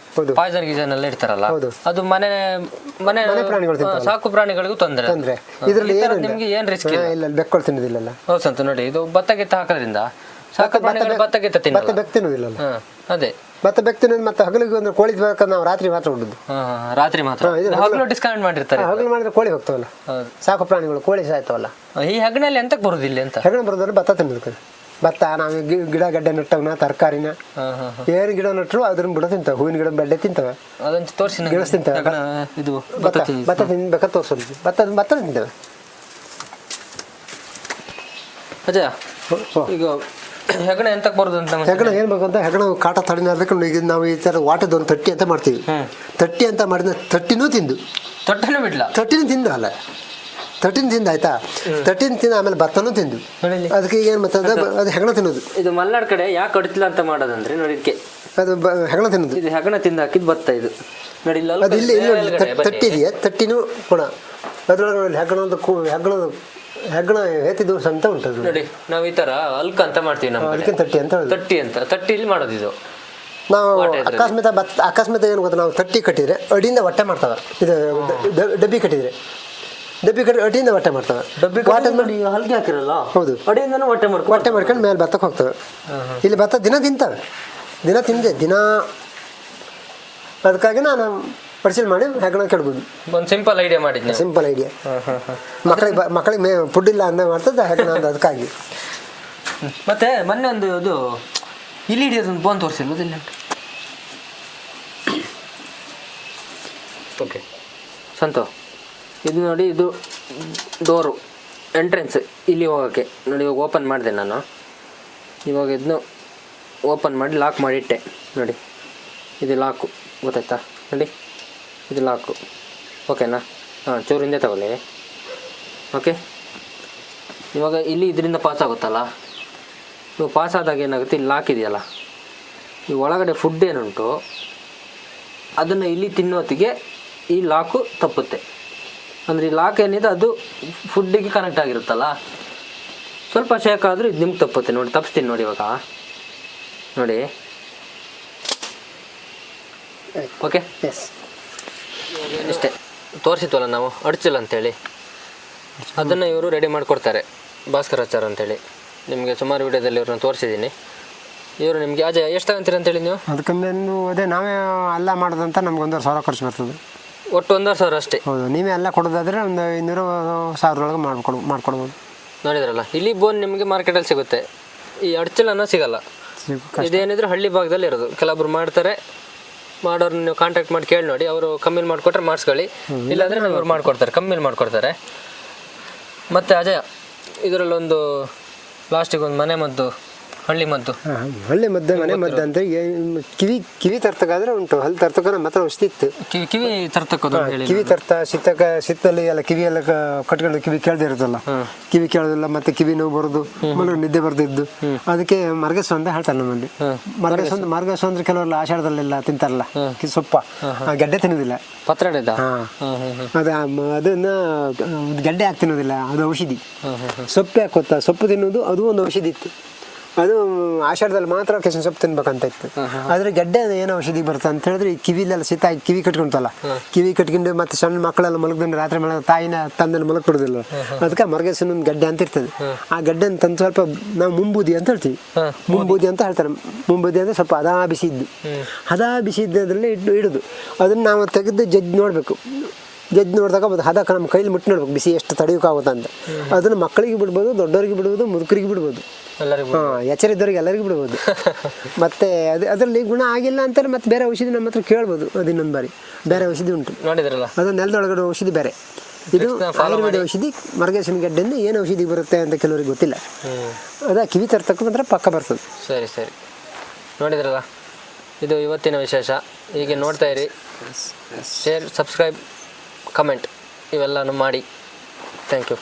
ಪಾಯ್ಸನ್ ಗೀಸನ್ ಎಲ್ಲ ಇಡ್ತಾರಲ್ಲ, ಅದು ಮನೆ ಮನೆ ಪ್ರಾಣಿಗಳು ಸಾಕು ಪ್ರಾಣಿಗಳಿಗೂ ತೊಂದರೆ. ಇದರಲ್ಲಿ ನಿಮ್ಗೆ ಏನ್ ರಿಸ್ಕ್ ಇಲ್ಲ, ಬೆಕ್ಕಳು ತಿನ್ನೋದಿಲ್ಲಲ್ಲ. ಹೌದು ಸಂತು, ನೋಡಿ ಇದು ಭತ್ತ ಗಿತ್ತ ಹಾಕೋದ್ರಿಂದ ಸಾಕು ಪ್ರಾಣಿಗಳು ಭತ್ತ ಗಿತ್ತ ಭತ್ತ ಬೆಕ್ಕು ತಿನ್ನೋದಿಲ್ಲಲ್ಲ. ಅದೇ ಭತ್ತ ಬೆಕ್ಕು ತಿನ್ನೋದು. ಮತ್ತೆ ಹಗಲಿಗೆ ಒಂದು ಕೋಳಿ ಬೇಕಂದ್ರೆ ನಾವು ರಾತ್ರಿ ಮಾತ್ರ ಉಡುದು. ರಾತ್ರಿ ಮಾತ್ರ ಹಗಲು ಡಿಸ್ಕೌಂಟ್ ಮಾಡಿರ್ತಾರೆ. ಹಗಲು ಮಾಡಿದ್ರೆ ಕೋಳಿ ಹೋಗ್ತಾವಲ್ಲ, ಸಾಕು ಪ್ರಾಣಿಗಳು ಕೋಳಿ ಸಾಯ್ತಾವಲ್ಲ. ಈ ಹೆಗಣಲ್ಲಿ ಎಂತಕ್ಕೆ ಬರುದಿಲ್ಲ ಅಂತ? ಹೆಗಣ ಬರೋದ್ರೆ ಭತ್ತ ತಿನ್ನೋದಕ್ಕೆ. ಭತ್ತ ನಾವು ಗಿಡ ಗಡ್ಡೆ ನೆಟ್ಟವನ ತರಕಾರಿನ ಏನು ಗಿಡ ನೆಟ್ಟರು ಅದ್ರ ಬುಡ ತಿಂತಾವೆ. ಹೂವಿನ ಗಿಡ ಬೆಡ್ಡೆ ತಿಂತವೆ, ಅದನ್ನ ತೋರಿಸಿ ಗಿಡ ತಿಂತವೆ. ಇದು ಭತ್ತ ತಿನ್ಬೇಕಾ ತೋರಿಸೋದು. ಭತ್ತ ತಿಂತೇವೆ. ಅಜಯ, ಈಗ ಹೆಗಣ ಎಂತಕ್ಕೆ ಬರೋದು ಅಂತ ಹೆಗಣ ಏನ್ ಬೇಕಂತ ಹೆಗಣ ಕಾಟ ತಡಿನ ಈಗ ನಾವು ಈ ತರ ವಾಟದ ಒಂದು ತಟ್ಟಿ ಅಂತ ಮಾಡ್ತೀವಿ. ತಟ್ಟಿ ಅಂತ ಮಾಡಿದ ತಟ್ಟಿನೂ ತಿಂದು ತೊಟ್ಟನೂ ಬಿಡ್ಲ, ತಟ್ಟಿನೂ ತಿಂದು ಅಲ್ಲ, ತಟ್ಟಿನ ತಿಂದು ಆಯ್ತಾ, ತಟ್ಟಿನ ತಿಂದು ಆಮೇಲೆ ಭತ್ತನೂ ತಿಂದು. ಅದಕ್ಕೆ ಏನು ಮತ್ತೆ ಅದು ಹೆಗಣ ತಿನ್ನೋದು. ಇದು ಮಲ್ನಾಡ್ ಕಡೆ ಯಾಕೆ ಕಡಿತಿಲ್ಲ ಅಂತ ಮಾಡೋದಂದ್ರೆ ನೋಡಿ, ಇದಕ್ಕೆ ಅದು ಹೆಗಣ ತಿನ್ನೋದು. ಇದು ಹೆಗಣ ತಿಂದು ಹಾಕಿದ್ ಭತ್ತ ಇದು ನೋಡಿ. ಅದು ಇಲ್ಲಿ ತಟ್ಟಿ ಇದೆಯಾ, ತಟ್ಟಿನೂ ಕೂಡ ಅದ್ರೊಳಗೆ ಹೆಗ್ಗಣ ಹೇತಿ ದೋಸ ಅಂತ ಉಂಟದು ನೋಡಿ. ನಾವು ಈ ತರ ಅಲ್ಕ ಅಂತ ಮಾಡ್ತೀವಿ, ನಮ್ಮ ತಟ್ಟಿ ಅಂತ ತಟ್ಟಿಲಿ ಮಾಡೋದು ಇದು. ನಾವು ಅಕಸ್ಮಾತ್ ಏನು ಗೊತ್ತಾ, ನಾವು ತಟ್ಟಿ ಕಟ್ಟಿದ್ರೆ ಅಡಿಯಿಂದ ಹೊಟ್ಟೆ ಮಾಡ್ತಾವೆ. ಇದು ಡಬ್ಬಿ ಕಟ್ಟಿದ್ರೆ ಅಡಿಯಿಂದ ಹೊಟ್ಟೆ ಮಾಡ್ತಾವೆ. ಹಲ್ಗೆ ಹಾಕಿರಲ್ಲ, ಹೌದು, ಅಡಿಯಿಂದನೂ ಹೊಟ್ಟೆ ಮಾಡ್ಕೊಂಡು ಮೇಲೆ ಭತ್ತಕ್ಕೆ ಹೋಗ್ತವೆ. ಇಲ್ಲಿ ಭತ್ತ ದಿನ ತಿಂತವೆ, ದಿನ ಅದಕ್ಕಾಗಿ ನಾನು ಪರಿಶೀಲನೆ ಮಾಡಿ ಹೆಗಣ ಕೆಡ್ಬೋದು. ಒಂದು ಸಿಂಪಲ್ ಐಡಿಯಾ ಮಾಡಿದ್ದೆ, ಸಿಂಪಲ್ ಐಡಿಯಾ. ಮಕ್ಕಳಿಗೆ ಫುಡ್ ಇಲ್ಲ ಅನ್ನೋ ಮಾಡ್ತದೆ ಹೆಗಣ ಅಂತ. ಅದಕ್ಕಾಗಿ ಮತ್ತೆ ಮೊನ್ನೆ ಒಂದು ಇದು ಇಲ್ಲಿ ಹಿಡಿಯೋದೊಂದು ಬೋನ್ ತೋರಿಸಿಲ್ಲ, ಅದಿಲ್ಲ. ಓಕೆ ಸಂತು, ಇದು ನೋಡಿ, ಇದು ಡೋರು ಎಂಟ್ರೆನ್ಸ್ ಇಲ್ಲಿ ಹೋಗೋಕ್ಕೆ ನೋಡಿ. ಇವಾಗ ಓಪನ್ ಮಾಡಿದೆ ನಾನು. ಇವಾಗ ಇದನ್ನು ಓಪನ್ ಮಾಡಿ ಲಾಕ್ ಮಾಡಿಟ್ಟೆ ನೋಡಿ. ಇದು ಲಾಕು ಗೊತ್ತಾಯ್ತಾ ನೋಡಿ, ಇದು ಲಾಕು. ಓಕೆನಾ? ಚೂರು ಹಿಂದೆ ತಗೊಳ್ಳಿ. ಓಕೆ, ಇವಾಗ ಇಲ್ಲಿ ಇದರಿಂದ ಪಾಸ್ ಆಗುತ್ತಲ್ಲ, ಇವಾಗ ಪಾಸ್ ಆದಾಗ ಏನಾಗುತ್ತೆ, ಇಲ್ಲಿ ಲಾಕ್ ಇದೆಯಲ್ಲ, ಈ ಒಳಗಡೆ ಫುಡ್ ಏನುಂಟು ಅದನ್ನು ಇಲ್ಲಿ ತಿನ್ನೋತ್ತಿಗೆ ಈ ಲಾಕು ತಪ್ಪುತ್ತೆ. ಅಂದರೆ ಈ ಲಾಕ್ ಏನಿದೆ ಅದು ಫುಡ್ಡಿಗೆ ಕನೆಕ್ಟ್ ಆಗಿರುತ್ತಲ್ಲ, ಸ್ವಲ್ಪ ಶೇಕ್ ಆದರೂ ಇದು ನಿಮ್ಗೆ ತಪ್ಪುತ್ತೆ ನೋಡಿ. ತಪ್ಪಿಸ್ತೀನಿ ನೋಡಿ ಇವಾಗ ನೋಡಿ. ಓಕೆ, ಇಷ್ಟೇ ತೋರಿಸಿದ್ವಲ್ಲ ನಾವು ಅಡಚಿಲ್ಲ ಅಂತೇಳಿ, ಅದನ್ನು ಇವರು ರೆಡಿ ಮಾಡಿಕೊಡ್ತಾರೆ, ಭಾಸ್ಕರಾಚಾರ್ ಅಂತೇಳಿ. ನಿಮಗೆ ಸುಮಾರು ವಿಡಿಯೋದಲ್ಲಿ ಇವ್ರನ್ನ ತೋರಿಸಿದ್ದೀನಿ. ಇವರು ನಿಮಗೆ ಅಜಯ ಎಷ್ಟು ತಗೊಂತೀರ ಅಂತೇಳಿ ನೀವು? ಅದಕ್ಕೊಂದು ಅದೇ ನಾವೇ ಎಲ್ಲ ಮಾಡೋದಂತ ನಮ್ಗೆ 1,500 ಖರ್ಚು ಬರ್ತದೆ. ಒಟ್ಟು 1,500 ಅಷ್ಟೇ. ಹೌದು, ನೀವೇ ಎಲ್ಲ ಕೊಡೋದಾದರೆ ಒಂದು 500,000 ಒಳಗೆ ಮಾಡ್ಕೊಡ್ಬೋದು. ನೋಡಿದ್ರಲ್ಲ, ಇಲ್ಲಿ ಬೋನ್ ನಿಮಗೆ ಮಾರ್ಕೆಟಲ್ಲಿ ಸಿಗುತ್ತೆ, ಈ ಅಡಚಲನ್ನ ಸಿಗಲ್ಲ. ಇದೇನಿದ್ರು ಹಳ್ಳಿ ಭಾಗದಲ್ಲಿ ಇರೋದು. ಕೆಲವೊಬ್ರು ಮಾಡ್ತಾರೆ, ಮಾಡೋರು ನೀವು ಕಾಂಟ್ಯಾಕ್ಟ್ ಮಾಡಿ ಕೇಳಿ ನೋಡಿ, ಅವರು ಕಮ್ಮಿಲಿ ಮಾಡಿಕೊಟ್ರೆ ಮಾಡಿಸ್ಕೊಳ್ಳಿ, ಇಲ್ಲಾಂದರೆ ನಮ್ಮವ್ರು ಮಾಡಿಕೊಡ್ತಾರೆ, ಕಮ್ಮಿಲಿ ಮಾಡಿಕೊಡ್ತಾರೆ. ಮತ್ತು ಅಜಯ, ಇದರಲ್ಲೊಂದು ಲಾಸ್ಟಿಗೆ ಒಂದು ಮನೆ ಮದ್ದು, ಹಳ್ಳಿ ಮದ್ದು ಮನೆ ಮದ್ದು ಅಂತ ಕಿವಿ ತರ್ತಕ್ಕಾದ್ರೆ ಉಂಟು. ಹಲ್ಲು ತರ್ತಕ್ಕ ನಮ್ಮ ಹತ್ರ ಔಷಧಿ ಇತ್ತು. ಕಿವಿ ತರ್ತಕ್ಕದು ಕಿವಿ ತರ್ತ ಸಿತ್ತಲ್ಲಿ ಎಲ್ಲ ಕಿವಿ ಎಲ್ಲ ಕಟ್ಕೊಂಡು ಕಿವಿ ಕೇಳದೆ ಇರುತ್ತಲ್ಲ, ಕಿವಿ ಕೇಳೋದಿಲ್ಲ, ಮತ್ತೆ ಕಿವಿ ನೋವು ಬರೋದು, ನಿದ್ದೆ ಬರ್ದಿದ್ದು, ಅದಕ್ಕೆ ಮರ್ಗಸು ಅಂತ ಹೇಳ್ತಾರೆ ನಮ್ಮಲ್ಲಿ. ಮರ್ಗಸು ಅಂದ್ರೆ ಕೆಲವರೆಲ್ಲ ಆಷಾಢದಲ್ಲೆಲ್ಲ ತಿಂತಾರಲ್ಲ ಸೊಪ್ಪ, ಗೆಡ್ಡೆ ತಿನ್ನೋದಿಲ್ಲ, ಪತ್ರೊಡೆ. ಅದನ್ನ ಗೆಡ್ಡೆ ಹಾಕಿ ತಿನ್ನೋದಿಲ್ಲ, ಅದು ಔಷಧಿ. ಸೊಪ್ಪೆ ಹಾಕೋತಾ, ಸೊಪ್ಪು ತಿನ್ನೋದು ಅದು ಒಂದು ಔಷಧಿ ಇತ್ತು. ಅದು ಆಷಾಢದಲ್ಲಿ ಮಾತ್ರ ಕೆಸಿನ ಸೊಪ್ಪು ತಿನ್ಬೇಕಂತ ಇತ್ತು. ಆದರೆ ಗೆಡ್ಡೆ ಏನು ಔಷಧಿ ಬರುತ್ತೆ ಅಂತ ಹೇಳಿದ್ರೆ, ಈ ಕಿವಿಲೆಲ್ಲ ಸಿತ್ತಾಗಿ ಕಿವಿ ಕಟ್ಕೊಂತಲ್ಲ, ಕಿವಿ ಕಟ್ಕೊಂಡು ಮತ್ತೆ ಸಣ್ಣ ಮಕ್ಕಳೆಲ್ಲ ಮಲಗ್ದಂಡು ರಾತ್ರಿ ತಾಯಿನ ತಂದನ್ನು ಮಲಗ್ ಕೊಡೋದಿಲ್ಲ. ಅದಕ್ಕೆ ಮರ್ಗಸಿನ ಒಂದು ಗಡ್ಡೆ ಅಂತ ಇರ್ತದೆ. ಆ ಗಡ್ಡೆ ತಂದು ಸ್ವಲ್ಪ ನಾವು ಮುಂಬೂದಿ ಅಂತ ಹೇಳ್ತೀವಿ. ಮುಂಬೂದಿ ಅಂತ ಹೇಳ್ತಾರೆ. ಮುಂಬೂದಿ ಅಂದರೆ ಸ್ವಲ್ಪ ಹದಾ ಬಿಸಿ ಇದ್ದದ್ರಲ್ಲಿ ಇಡೋದು. ಅದನ್ನು ನಾವು ತೆಗೆದು ಜಜ್ಜಿ ನೋಡಬೇಕು. ಜಜ್ಜಿ ನೋಡಿದಾಗ ಅದು ಹದ ನಮ್ಮ ಕೈಲಿ ಮುಟ್ಟಿ ನೋಡ್ಬೇಕು, ಬಿಸಿ ಎಷ್ಟು ತಡೆಯೋಕ್ಕಾಗುತ್ತೆ ಅಂತ. ಅದನ್ನು ಮಕ್ಕಳಿಗೆ ಬಿಡ್ಬೋದು, ದೊಡ್ಡವರಿಗೆ ಬಿಡ್ಬೋದು, ಮುದುಕರಿಗೆ ಬಿಡ್ಬೋದು, ಎಚ್ಚರಿದ್ದವ್ರಿಗೆ ಎಲ್ಲರಿಗೂ ಬಿಡ್ಬೋದು. ಮತ್ತೆ ಅದರಲ್ಲಿ ಗುಣ ಆಗಿಲ್ಲ ಅಂತಾರೆ ಮತ್ತೆ ಬೇರೆ ಔಷಧಿ ನಮ್ಮ ಹತ್ರ ಕೇಳ್ಬೋದು. ಅದು ಇನ್ನೊಂದು ಬಾರಿ ಬೇರೆ ಔಷಧಿ ಉಂಟು, ನೋಡಿದ್ರಲ್ಲ, ಅದು ನೆಲದೊಳಗಡೆ ಔಷಧಿ ಬೇರೆ. ಇದು ಆಯುರ್ವೇದ ಔಷಧಿ. ಮರ್ಗೇಶನ ಗೆಡ್ಡೆಯಿಂದ ಏನು ಔಷಧಿ ಬರುತ್ತೆ ಅಂತ ಕೆಲವರಿಗೆ ಗೊತ್ತಿಲ್ಲ. ಅದ ಕಿವಿ ತರ್ತಕ್ಕ ಮಾತ್ರ ಪಕ್ಕ ಬರ್ತದೆ. ಸರಿ ಸರಿ, ನೋಡಿದ್ರಲ್ಲ, ಇದು ಇವತ್ತಿನ ವಿಶೇಷ. ಹೀಗೆ ನೋಡ್ತಾ ಇರಿ, ಶೇರ್, ಸಬ್ಸ್ಕ್ರೈಬ್, ಕಮೆಂಟ್ ಇವೆಲ್ಲನೂ ಮಾಡಿ. Thank you.